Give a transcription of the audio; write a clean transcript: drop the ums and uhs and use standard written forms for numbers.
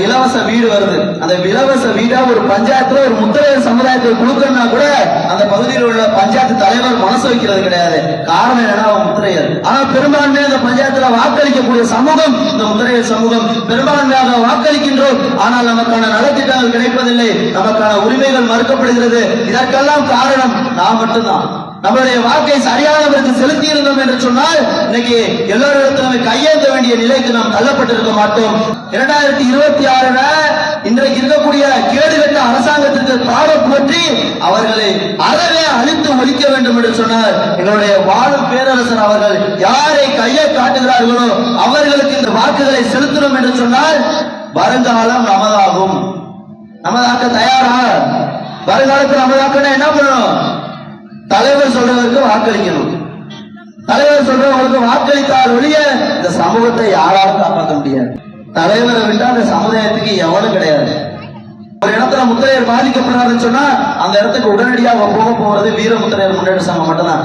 இலவச வீடு வருது. அந்த இலவச வீடா ஒரு பஞ்சாயத்துல ஒரு முத்திரையர் சமுதாயத்துக்கு கொடுக்கணும்னா கூட அந்த பகுதியில் உள்ள பஞ்சாயத்து தலைவர் மனசு வைக்கிறது கிடையாது. காரணம் என்னன்னா அவன் முத்திரையர். ஆனா பெரும்பான்மையாக அந்த பஞ்சாயத்துல வாக்களிக்கக்கூடிய சமூகம் இந்த முத்திரையர் சமூகம். பெரும்பான்மையாக வாக்களிக்கின்றோம், ஆனால் நமக்கான நலத்திட்டங்கள் கிடைப்பதில்லை, நமக்கான உரிமைகள் மறுக்கப்படுகிறது. இதற்கெல்லாம் காரணம் நான் மட்டும்தான். நம்மளுடைய வாக்கை சரியானவருக்கு செலுத்தி இருந்தோம் என்று சொன்னால் இன்னைக்கு எல்லோரிடத்திலும் கையேந்த வேண்டிய நிலைக்கு நாம் தள்ளப்பட்டிருக்க மாட்டோம். 2026 இன்றைக்கு இருக்கக்கூடிய கேடுகட்ட அரசாங்கத்திற்கு பாடம் போற்றி அவர்களை அறவே அழித்து ஒழிக்க வேண்டும் என்று சொன்னார் எங்களுடைய வாழும் பேரரசர் அவர்கள். யாரை கையை காட்டுகிறார்களோ அவர்களுக்கு இந்த வாக்குகளை செலுத்தணும் என்று சொன்னால் வருங்காலம் நமதாகும். நமதாக்க தயாரா? வருங்காலத்தில் நமதாக்கணும் என்ன பண்ணணும்? தலைவர் சொல்றவருக்கு வாக்களிக்கணும். தலைவர் சொல்றவங்களுக்கு வாக்களித்தால் ஒழிய இந்த சமூகத்தை யாராலும் காப்பாற்ற முடியாது. தலைவரை விட்டா அந்த சமுதாயத்துக்கு எவனும் கிடையாது. ஒரு இடத்துல முத்திரையர் பாதிக்கப்படுறாருன்னு சொன்னா அந்த இடத்துக்கு உடனடியாக போக போறது வீர முத்திரையர் முன்னேற்ற சங்கம் மட்டும்தான்.